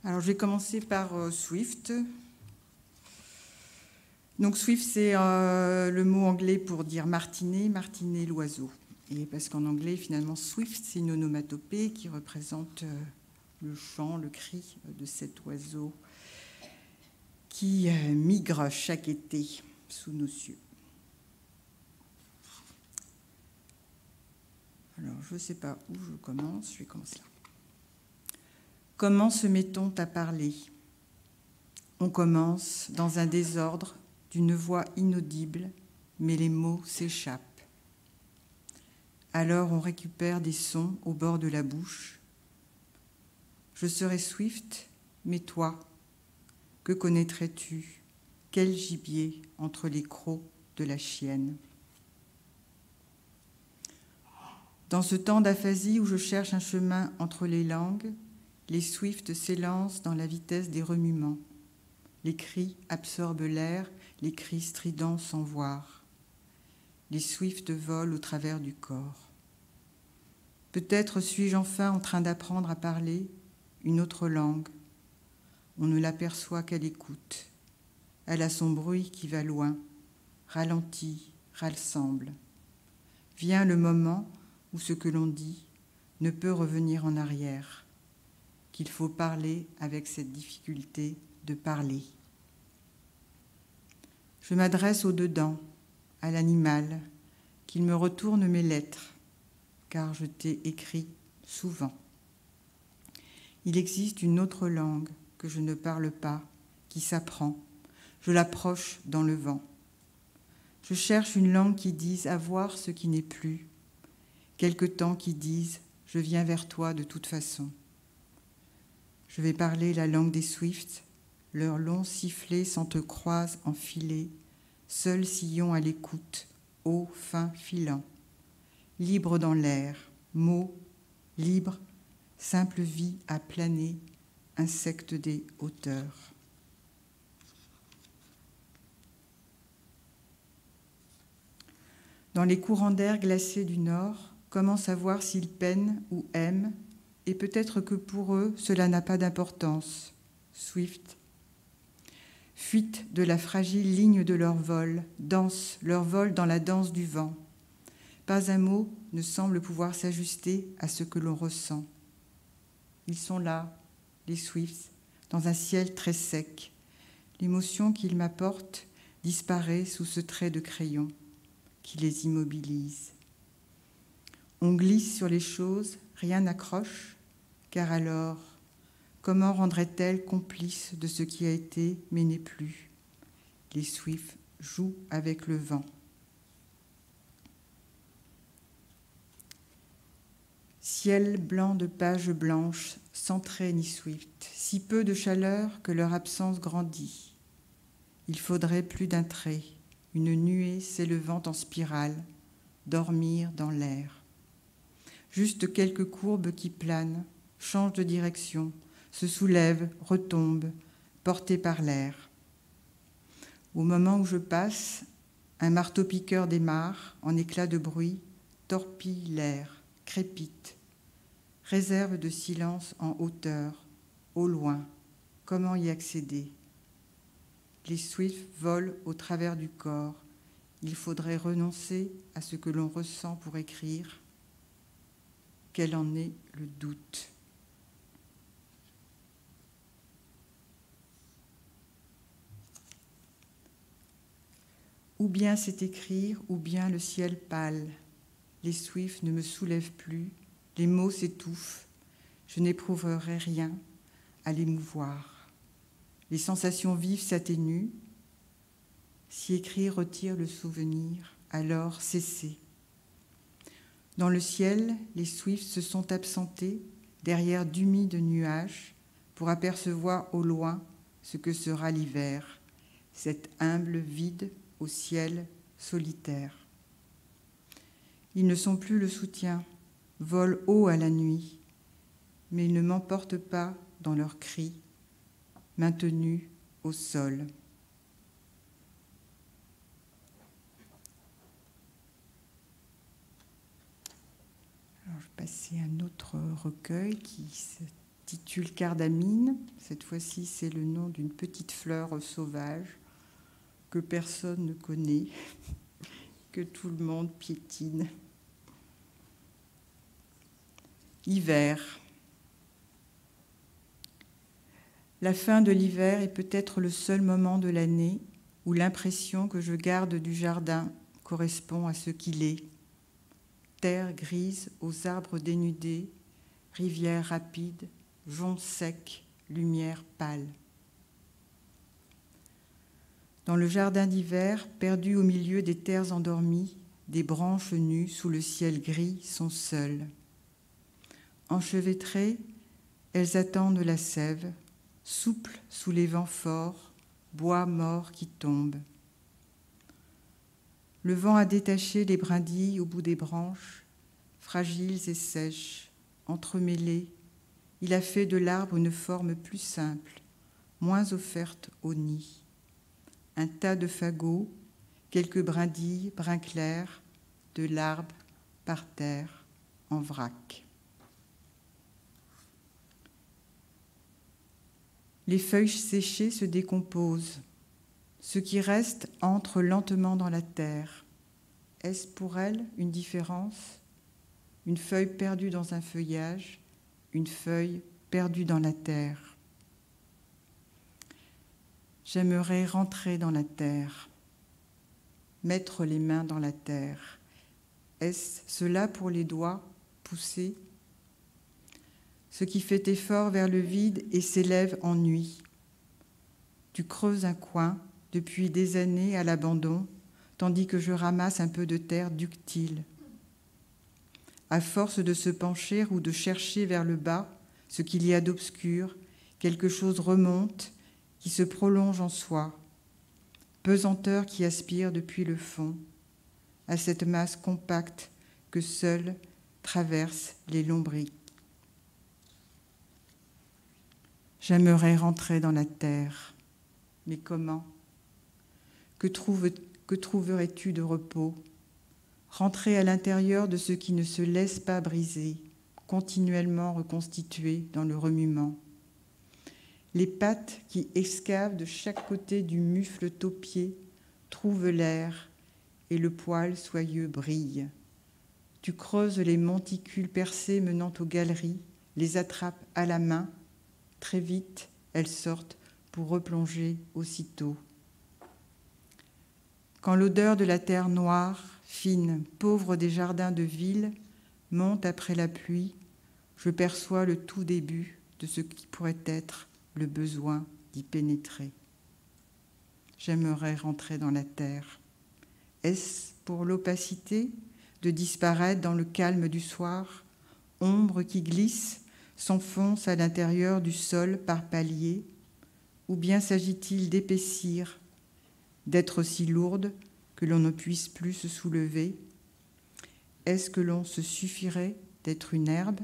Alors, je vais commencer par Swift. Donc, Swift, c'est le mot anglais pour dire martinet, martinet l'oiseau. Et parce qu'en anglais, finalement, Swift, c'est une onomatopée qui représente le chant, le cri de cet oiseau qui migre chaque été sous nos cieux. Alors, je ne sais pas où je commence, je vais commencer là. Comment se met-on à parler ? On commence dans un désordre d'une voix inaudible, mais les mots s'échappent. Alors on récupère des sons au bord de la bouche. Je serais Swift, mais toi, que connaîtrais-tu ? Quel gibier entre les crocs de la chienne ? Dans ce temps d'aphasie où je cherche un chemin entre les langues, les Swifts s'élancent dans la vitesse des remuements. Les cris absorbent l'air, les cris stridents sans voir. Les Swifts volent au travers du corps. Peut-être suis-je enfin en train d'apprendre à parler une autre langue. On ne l'aperçoit qu'à l'écoute. Elle a son bruit qui va loin, ralentit, rassemble. Vient le moment où ce que l'on dit ne peut revenir en arrière, qu'il faut parler avec cette difficulté de parler. Je m'adresse au dedans, à l'animal, qu'il me retourne mes lettres, car je t'ai écrit souvent. Il existe une autre langue que je ne parle pas, qui s'apprend. Je l'approche dans le vent. Je cherche une langue qui dise avoir ce qui n'est plus, quelque temps qui dise je viens vers toi de toute façon. Je vais parler la langue des Swifts, leurs longs sifflets s'entrecroisent en filets, seul sillon à l'écoute, haut, fin, filant, libre dans l'air, mots, libre, simple vie à planer, insecte des hauteurs. Dans les courants d'air glacés du nord, comment savoir s'ils peinent ou aiment, et peut-être que pour eux, cela n'a pas d'importance. Swift. Fuite de la fragile ligne de leur vol, danse leur vol dans la danse du vent. Pas un mot ne semble pouvoir s'ajuster à ce que l'on ressent. Ils sont là, les Swifts, dans un ciel très sec. L'émotion qu'ils m'apportent disparaît sous ce trait de crayon qui les immobilise. On glisse sur les choses, rien n'accroche, car alors, comment rendrait-elle complice de ce qui a été mais n'est plus ? Les Swifts jouent avec le vent. Ciel blanc de pages blanches, sans trait ni Swift, si peu de chaleur que leur absence grandit. Il faudrait plus d'un trait, une nuée s'élevant en spirale, dormir dans l'air. Juste quelques courbes qui planent, changent de direction, se soulèvent, retombent, portées par l'air. Au moment où je passe, un marteau-piqueur démarre, en éclat de bruit, torpille l'air, crépite. Réserve de silence en hauteur, au loin. Comment y accéder ? Les Swifts volent au travers du corps. Il faudrait renoncer à ce que l'on ressent pour écrire. Quel en est le doute ? Ou bien c'est écrire, ou bien le ciel pâle. Les Swifts ne me soulèvent plus, les mots s'étouffent. Je n'éprouverai rien à l'émouvoir. Les sensations vives s'atténuent. Si écrire retire le souvenir, alors cessez. Dans le ciel, les Swifts se sont absentés derrière d'humides nuages pour apercevoir au loin ce que sera l'hiver, cet humble vide au ciel solitaire. Ils ne sont plus le soutien, volent haut à la nuit, mais ils ne m'emportent pas dans leurs cris, maintenus au sol. Alors, je vais passer à un autre recueil qui s'intitule Cardamine. Cette fois-ci, c'est le nom d'une petite fleur sauvage que personne ne connaît, que tout le monde piétine. Hiver. La fin de l'hiver est peut-être le seul moment de l'année où l'impression que je garde du jardin correspond à ce qu'il est. Terre grise aux arbres dénudés, rivière rapide, joncs secs, lumière pâle. Dans le jardin d'hiver, perdu au milieu des terres endormies, des branches nues sous le ciel gris sont seules. Enchevêtrées, elles attendent la sève, souples sous les vents forts, bois morts qui tombent. Le vent a détaché les brindilles au bout des branches, fragiles et sèches, entremêlées. Il a fait de l'arbre une forme plus simple, moins offerte au nid. Un tas de fagots, quelques brindilles, brun clair, de l'arbre par terre, en vrac. Les feuilles séchées se décomposent. Ce qui reste entre lentement dans la terre. Est-ce pour elles une différence? Une feuille perdue dans un feuillage, une feuille perdue dans la terre. J'aimerais rentrer dans la terre, mettre les mains dans la terre. Est-ce cela pour les doigts poussés? Ce qui fait effort vers le vide et s'élève en nuit. Tu creuses un coin depuis des années à l'abandon, tandis que je ramasse un peu de terre ductile. À force de se pencher ou de chercher vers le bas ce qu'il y a d'obscur, quelque chose remonte, qui se prolonge en soi, pesanteur qui aspire depuis le fond, à cette masse compacte que seule traversent les lombrics. J'aimerais rentrer dans la terre, mais comment? Que trouverais-tu de repos? Rentrer à l'intérieur de ce qui ne se laisse pas briser, continuellement reconstitué dans le remuement. Les pattes qui excavent de chaque côté du mufle taupier trouvent l'air et le poil soyeux brille. Tu creuses les monticules percés menant aux galeries, les attrapes à la main. Très vite, elles sortent pour replonger aussitôt. Quand l'odeur de la terre noire, fine, pauvre des jardins de ville, monte après la pluie, je perçois le tout début de ce qui pourrait être le besoin d'y pénétrer. J'aimerais rentrer dans la terre. Est-ce pour l'opacité de disparaître dans le calme du soir, ombre qui glisse, s'enfonce à l'intérieur du sol par paliers, ou bien s'agit-il d'épaissir, d'être si lourde que l'on ne puisse plus se soulever? Est-ce que l'on se suffirait d'être une herbe?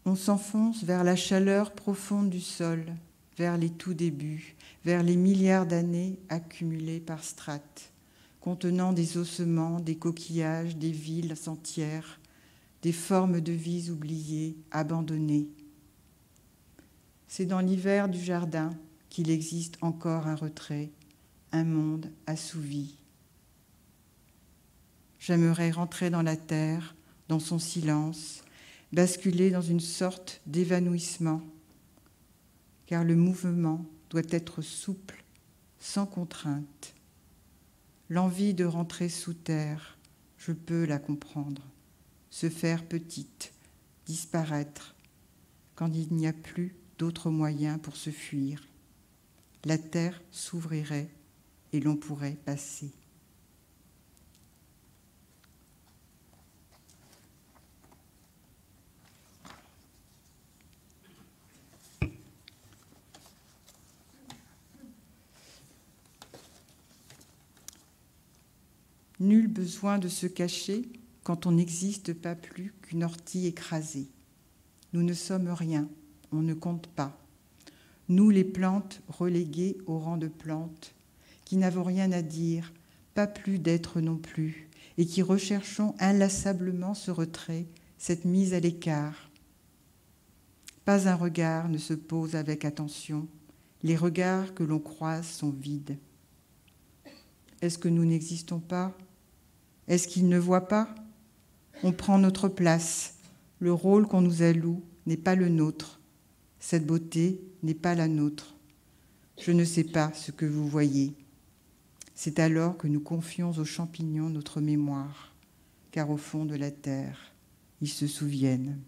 On s'enfonce vers la chaleur profonde du sol, vers les tout débuts, vers les milliards d'années accumulées par strates, contenant des ossements, des coquillages, des villes entières, des formes de vies oubliées, abandonnées. C'est dans l'hiver du jardin qu'il existe encore un retrait, un monde assouvi. J'aimerais rentrer dans la terre, dans son silence, basculer dans une sorte d'évanouissement, car le mouvement doit être souple, sans contrainte. L'envie de rentrer sous terre, je peux la comprendre, se faire petite, disparaître, quand il n'y a plus d'autres moyens pour se fuir. La terre s'ouvrirait et l'on pourrait passer. Nul besoin de se cacher quand on n'existe pas plus qu'une ortie écrasée. Nous ne sommes rien, on ne compte pas. Nous, les plantes reléguées au rang de plantes, qui n'avons rien à dire, pas plus d'être non plus, et qui recherchons inlassablement ce retrait, cette mise à l'écart. Pas un regard ne se pose avec attention. Les regards que l'on croise sont vides. Est-ce que nous n'existons pas? Est-ce qu'ils ne voient pas? On prend notre place. Le rôle qu'on nous alloue n'est pas le nôtre. Cette beauté n'est pas la nôtre. Je ne sais pas ce que vous voyez. C'est alors que nous confions aux champignons notre mémoire, car au fond de la terre, ils se souviennent.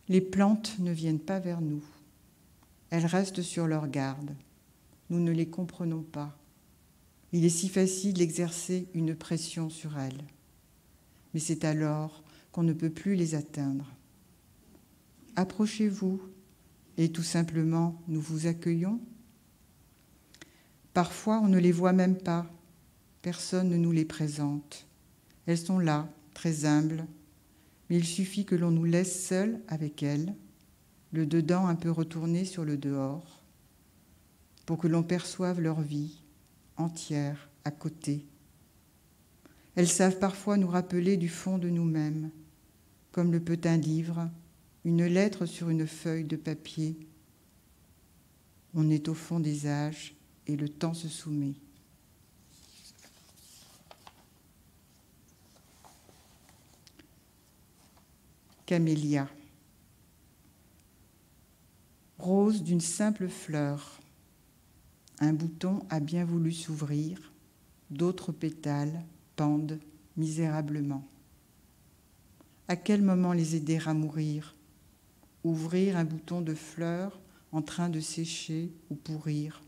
Les plantes ne viennent pas vers nous. Elles restent sur leur garde. Nous ne les comprenons pas. Il est si facile d'exercer une pression sur elles. Mais c'est alors qu'on ne peut plus les atteindre. Approchez-vous et tout simplement nous vous accueillons. Parfois on ne les voit même pas. Personne ne nous les présente. Elles sont là, très humbles, mais il suffit que l'on nous laisse seuls avec elles, le dedans un peu retourné sur le dehors, pour que l'on perçoive leur vie entière à côté. Elles savent parfois nous rappeler du fond de nous-mêmes, comme le peut un livre, une lettre sur une feuille de papier. On est au fond des âges et le temps se soumet. Camélia. Rose d'une simple fleur. Un bouton a bien voulu s'ouvrir, d'autres pétales pendent misérablement. À quel moment les aider à mourir? Ouvrir un bouton de fleurs en train de sécher ou pourrir.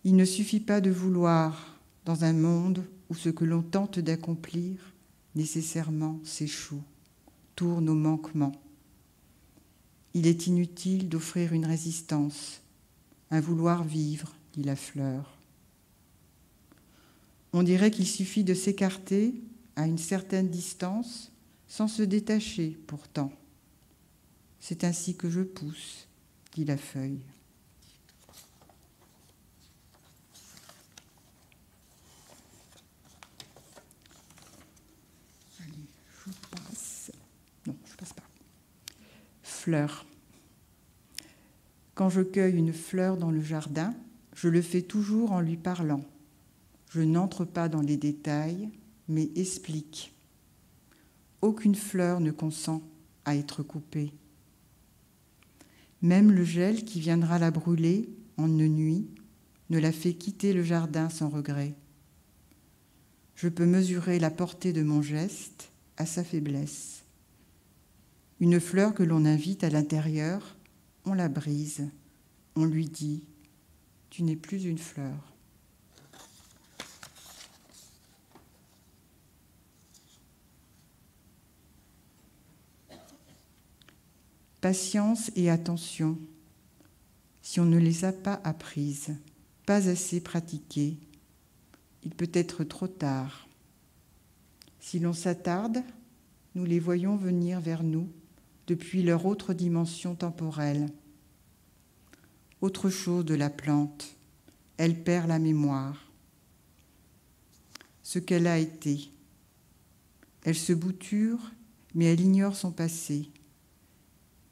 Il ne suffit pas de vouloir dans un monde où ce que l'on tente d'accomplir nécessairement s'échoue, tourne au manquement. Il est inutile d'offrir une résistance, un vouloir vivre, dit la fleur. On dirait qu'il suffit de s'écarter à une certaine distance sans se détacher pourtant. C'est ainsi que je pousse, dit la feuille. Allez, je passe. Non, je passe pas. Fleur. Quand je cueille une fleur dans le jardin, je le fais toujours en lui parlant. Je n'entre pas dans les détails, mais explique. Aucune fleur ne consent à être coupée. Même le gel qui viendra la brûler en une nuit ne la fait quitter le jardin sans regret. Je peux mesurer la portée de mon geste à sa faiblesse. Une fleur que l'on invite à l'intérieur, on la brise, on lui dit « Tu n'es plus une fleur ». Patience et attention, si on ne les a pas apprises, pas assez pratiquées, il peut être trop tard. Si l'on s'attarde, nous les voyons venir vers nous depuis leur autre dimension temporelle. Autre chose de la plante, elle perd la mémoire. Ce qu'elle a été. Elle se bouture, mais elle ignore son passé.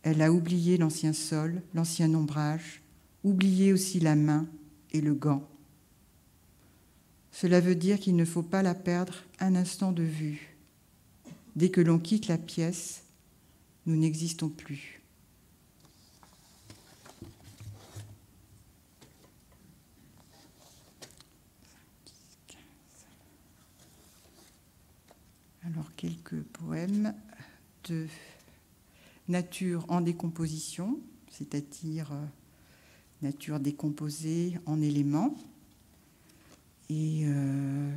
Elle a oublié l'ancien sol, l'ancien ombrage, oublié aussi la main et le gant. Cela veut dire qu'il ne faut pas la perdre un instant de vue. Dès que l'on quitte la pièce, nous n'existons plus. Alors, quelques poèmes de nature en décomposition, c'est-à-dire nature décomposée en éléments, et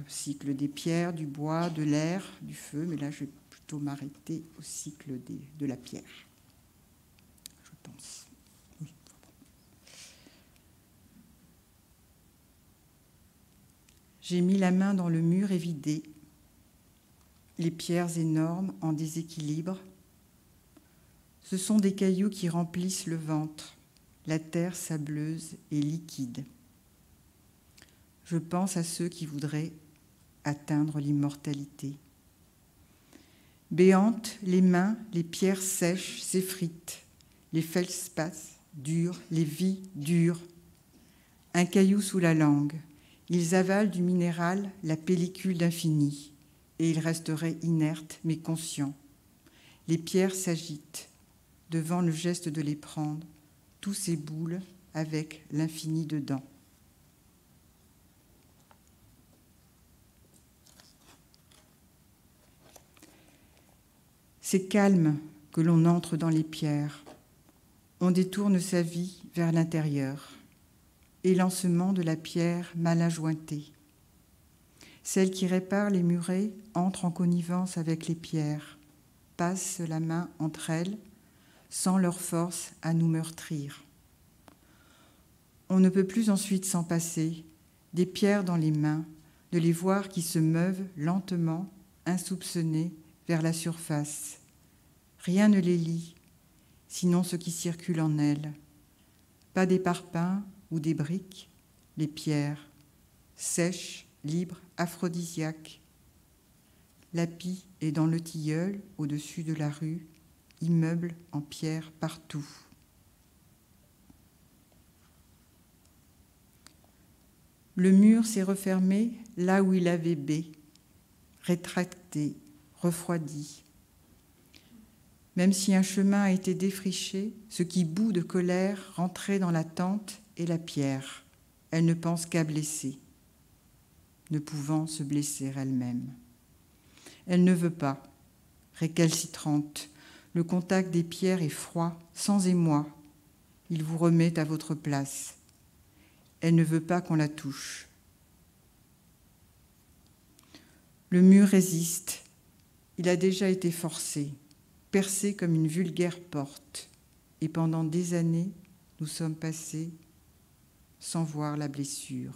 cycle des pierres, du bois, de l'air, du feu, mais là je vais plutôt m'arrêter au cycle de la pierre, je pense. Oui. J'ai mis la main dans le mur évidé, les pierres énormes en déséquilibre. Ce sont des cailloux qui remplissent le ventre, la terre sableuse et liquide. Je pense à ceux qui voudraient atteindre l'immortalité. Béantes, les mains, les pierres sèches s'effritent, les feldspaths durs, les vies dures. Un caillou sous la langue, ils avalent du minéral la pellicule d'infini, et ils resteraient inertes mais conscients. Les pierres s'agitent, devant le geste de les prendre, tous ces boules avec l'infini dedans. C'est calme que l'on entre dans les pierres. On détourne sa vie vers l'intérieur. Élancement de la pierre mal ajointée. Celle qui répare les murets entre en connivence avec les pierres, passe la main entre elles, sans leur force à nous meurtrir. On ne peut plus ensuite s'en passer, des pierres dans les mains, de les voir qui se meuvent lentement, insoupçonnées, vers la surface. Rien ne les lie, sinon ce qui circule en elles. Pas des parpaings ou des briques, les pierres, sèches, libres, aphrodisiaques. La pie est dans le tilleul, au-dessus de la rue, immeuble en pierre partout. Le mur s'est refermé là où il avait baie, rétracté, refroidi. Même si un chemin a été défriché, ce qui bout de colère rentrait dans la tente et la pierre. Elle ne pense qu'à blesser, ne pouvant se blesser elle-même. Elle ne veut pas, récalcitrante. Le contact des pierres est froid, sans émoi. Il vous remet à votre place. Elle ne veut pas qu'on la touche. Le mur résiste. Il a déjà été forcé, percé comme une vulgaire porte. Et pendant des années, nous sommes passés sans voir la blessure.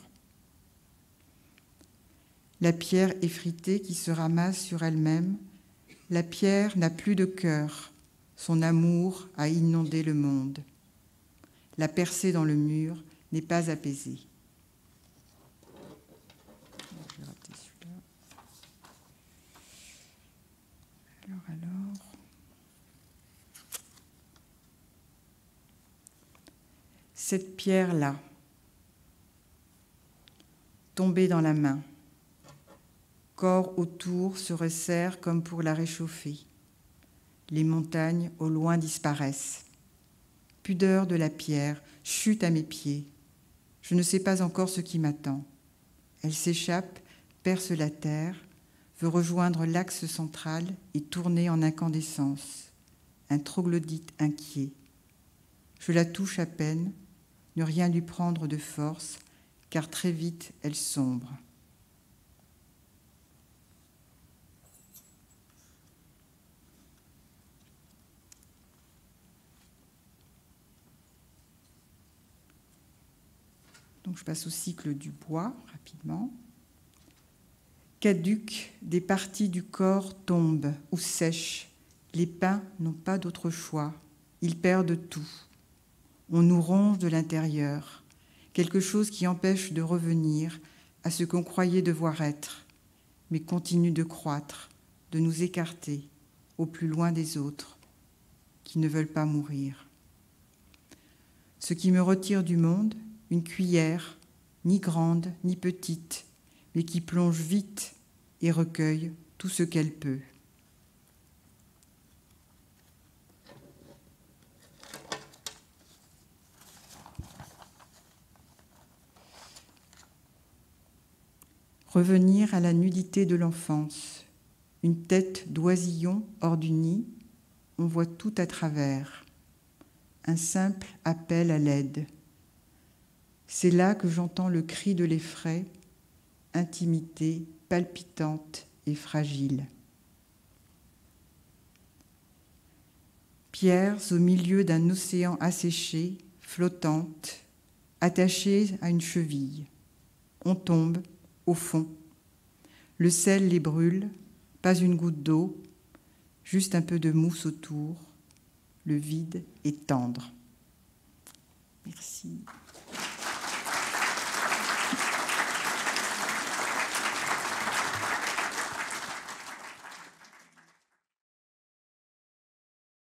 La pierre effritée qui se ramasse sur elle-même, la pierre n'a plus de cœur. Son amour a inondé le monde. La percée dans le mur n'est pas apaisée. Je vais rater celui-là. Alors. Cette pierre-là, tombée dans la main, corps autour se resserre comme pour la réchauffer. Les montagnes au loin disparaissent. Pudeur de la pierre chute à mes pieds. Je ne sais pas encore ce qui m'attend. Elle s'échappe, perce la terre, veut rejoindre l'axe central et tourner en incandescence. Un troglodyte inquiet. Je la touche à peine, ne rien lui prendre de force, car très vite elle sombre. Donc je passe au cycle du bois, rapidement. Caduques, des parties du corps tombent ou sèchent. Les pins n'ont pas d'autre choix. Ils perdent tout. On nous ronge de l'intérieur, quelque chose qui empêche de revenir à ce qu'on croyait devoir être, mais continue de croître, de nous écarter au plus loin des autres, qui ne veulent pas mourir. Ce qui me retire du monde, une cuillère, ni grande ni petite, mais qui plonge vite et recueille tout ce qu'elle peut. Revenir à la nudité de l'enfance, une tête d'oisillon hors du nid, on voit tout à travers. Un simple appel à l'aide. C'est là que j'entends le cri de l'effraie, intimité palpitante et fragile. Pierres au milieu d'un océan asséché, flottantes, attachées à une cheville. On tombe au fond. Le sel les brûle, pas une goutte d'eau, juste un peu de mousse autour. Le vide est tendre. Merci.